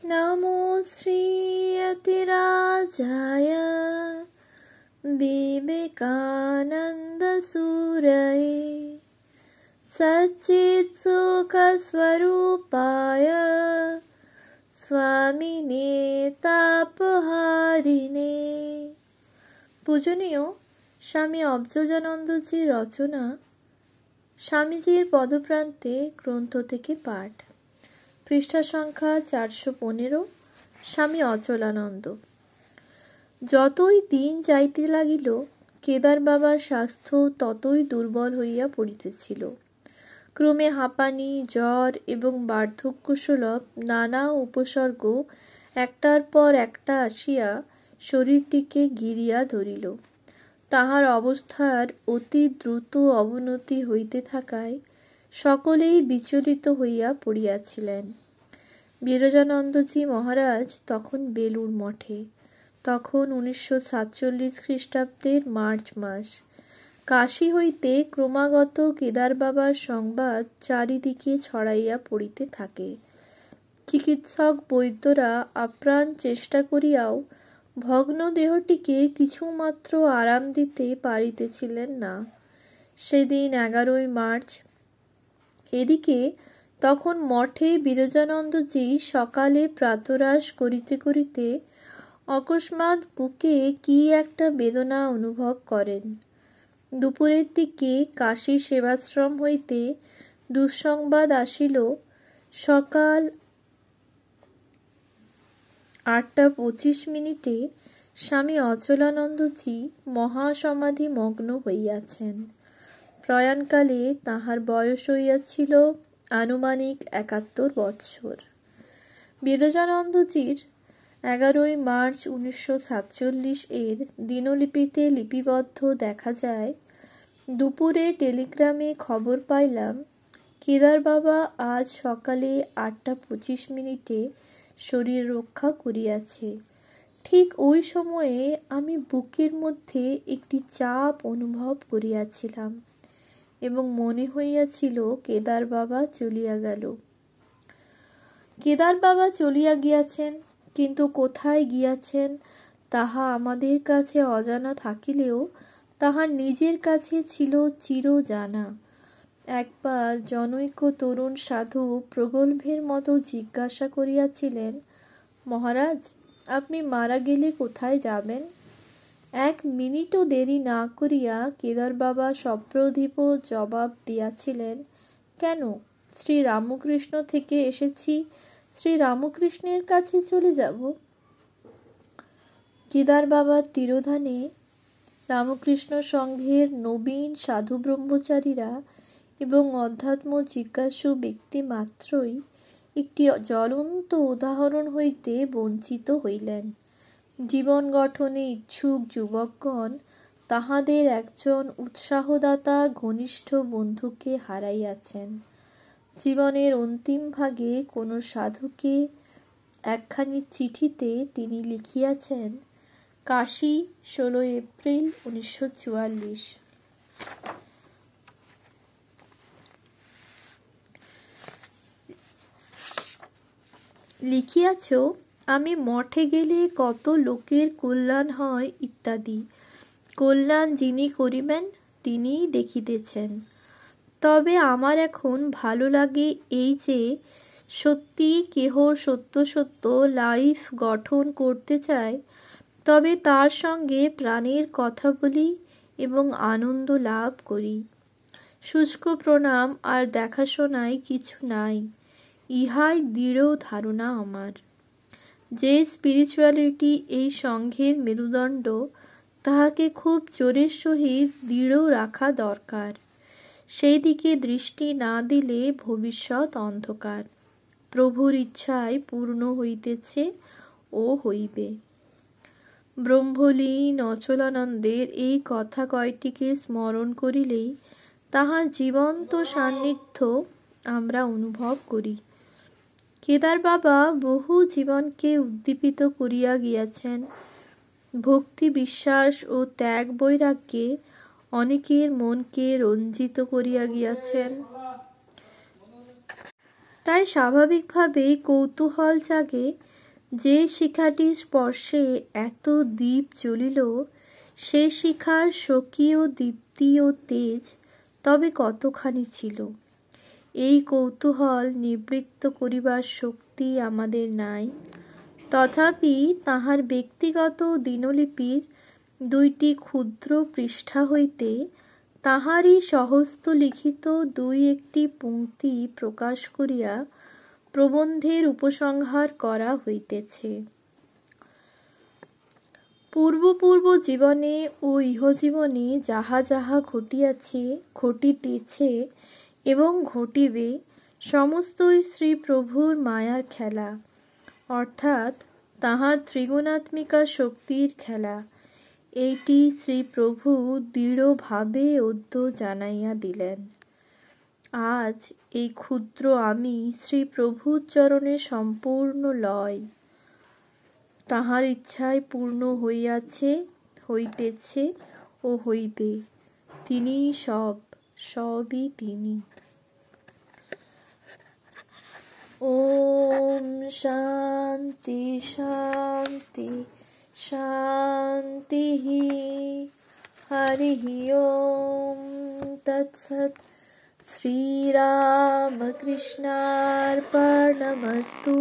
नमो श्रीयतिराजाय विवेकानन्दसूरये सच्चित्सुखस्वरूपाय स्वामिने तापहारिणे। পূজনীয় স্বামী অবজোজানন্দজির রচনা স্বামীজির পদপ্রান্তে গ্রন্থ থেকে পাঠ, পৃষ্ঠা সংখ্যা 415। স্বামী অচলানন্দ। যতই দিন যাইতে লাগিল, কেদার বাবার স্বাস্থ্য ততই দুর্বল হইয়া পড়িতেছিল। ক্রমে হাঁপানি, জ্বর এবং বার্ধক্যসুলভ নানা উপসর্গ একটার পর একটা আসিয়া শরীরটিকে ঘিরিয়া ধরিল। তাহার অবস্থার অতি দ্রুত অবনতি হইতে থাকায় সকলেই বিচলিত হইয়া পড়িয়াছিলেন। বিরজানন্দজি মহারাজ তখন বেলুড় মঠে। তখন 1947 খ্রিস্টাব্দের মার্চ মাস। কাশী হইতে ক্রমাগত কেদার বাবার সংবাদ চারিদিকে ছড়াইয়া পড়িতে থাকে। চিকিৎসক বৈদ্যরা আপ্রাণ চেষ্টা করিয়াও ভগ্ন দেহটিকে কিছুমাত্র আরাম দিতে পারিতেছিলেন না। সেদিন 11ই মার্চ। এদিকে তখন মঠে বিরজানন্দজি সকালে প্রাতরাশ করিতে করিতে অকস্মাৎ বুকে কি একটা বেদনা অনুভব করেন। দুপুরের দিকে কাশী সেবাশ্রম হইতে দুঃসংবাদ আসিল। সকাল 8:25 স্বামী অচলানন্দজি মহাসমাধি মগ্ন হইয়াছেন। প্রয়াণকালে তাহার বয়স হইয়াছিল আনুমানিক 71 বৎসর। বিরজানন্দজির 11ই মার্চ 1947 এর দিনলিপিতে লিপিবদ্ধ দেখা যায়, দুপুরে টেলিগ্রামে খবর পাইলাম কেদার বাবা আজ সকালে 8:25 শরীর রক্ষা করিয়াছে। ঠিক ওই সময়ে আমি বুকের মধ্যে একটি চাপ অনুভব করিয়াছিলাম এবং মনে হইয়াছিল কেদার বাবা চলিয়া গেল। কেদার বাবা চলিয়া গিয়াছেন, কিন্তু কোথায় গিয়াছেন তাহা আমাদের কাছে অজানা থাকিলেও তাহার নিজের কাছে ছিল চির জানা। একবার জনৈক তরুণ সাধু প্রগল্ভের মতো জিজ্ঞাসা করিয়াছিলেন, মহারাজ, আপনি মারা গেলে কোথায় যাবেন? 1 মিনিটও দেরি না করিয়া কেদার বাবা সপ্রধিপ জবাব দিয়াছিলেন, কেন, শ্রী রামকৃষ্ণ থেকে এসেছি, শ্রী রামকৃষ্ণের কাছে চলে যাব। কেদার বাবার তিরোধানে রামকৃষ্ণ সংঘের নবীন সাধু ব্রহ্মচারীরা এবং অধ্যাত্ম জিজ্ঞাসু ব্যক্তি মাত্রই একটি জ্বলন্ত উদাহরণ হইতে বঞ্চিত হইলেন। জীবন গঠনে ইচ্ছুক যুবকগণ তাহাদের একজন উৎসাহদাতা ঘনিষ্ঠ বন্ধুকে হারাইয়াছেন। জীবনের অন্তিম ভাগে কোনো সাধুকে একখানি চিঠিতে তিনি লিখিয়াছেন, কাশী, 16 এপ্রিল 1944। লিখিয়াছ, আমি মঠে গেলে কত লোকের কল্যাণ হয় ইত্যাদি। কল্যাণ যিনি করিবেন তিনিই দেখিতেছেন। তবে আমার এখন ভালো লাগে এই যে, সত্যি কেহ সত্য সত্য লাইফ গঠন করতে চায়, তবে তার সঙ্গে প্রাণের কথা বলি এবং আনন্দ লাভ করি। শুষ্ক প্রণাম আর দেখাশোনায় কিছু নাই, ইহাই দৃঢ় ধারণা আমার। যে স্পিরিচুয়ালিটি এই সংঘের মেরুদণ্ড, তাহাকে খুব জোরের সহিত দৃঢ় রাখা দরকার। সেই দিকে দৃষ্টি না দিলে ভবিষ্যৎ অন্ধকার। প্রভুর ইচ্ছায় পূর্ণ হইতেছে ও হইবে। ব্রহ্মলীন অচলানন্দের এই কথা কয়টিকে স্মরণ করিলেই তাহার জীবন্ত সান্নিধ্য আমরা অনুভব করি। কেদার বাবা বহু জীবনকে উদ্দীপিত করিয়া গিয়াছেন। ভক্তি, বিশ্বাস ও ত্যাগ বৈরাগ্যে অনেকের মনকে রঞ্জিত করিয়া গিয়াছেন। তাই স্বাভাবিকভাবেই কৌতূহল জাগে, যে শিখাটির স্পর্শে এত দীপ জ্বলিল, সে শিখার স্বকীয় দীপ্তি ও তেজ তবে কতখানি ছিল। এই কৌতূহল নিবৃত্ত করিবার শক্তি আমাদের নাই। তথাপি তাহার ব্যক্তিগত দিনলিপির 2টি ক্ষুদ্র পৃষ্ঠা হইতে তাহারই স্বহস্ত লিখিত 2-1টি পংক্তি প্রকাশ করিয়া প্রবন্ধের উপসংহার করা হইতেছে। পূর্ব জীবনে ও ইহজীবনে যাহা যাহা ঘটিয়াছে, ঘটিতেছে এবং ঘটিবে, সমস্তই শ্রী প্রভুর মায়ার খেলা, অর্থাৎ তাহার ত্রিগুণাত্মিকা শক্তির খেলা। এইটি শ্রী প্রভু দৃঢ়ভাবে অদ্য জানাইয়া দিলেন। আজ এই ক্ষুদ্র আমি শ্রী প্রভুর চরণে সম্পূর্ণ লয়, তাহার ইচ্ছায় পূর্ণ হইয়াছে, হইতেছে ও হইবে। তিনিই সব, সবই তিনি। ওম শান্তি শান্তি শান্তি। হরি ওম তৎসৎ। শ্রীরামকৃষ্ণার্পণমস্তু।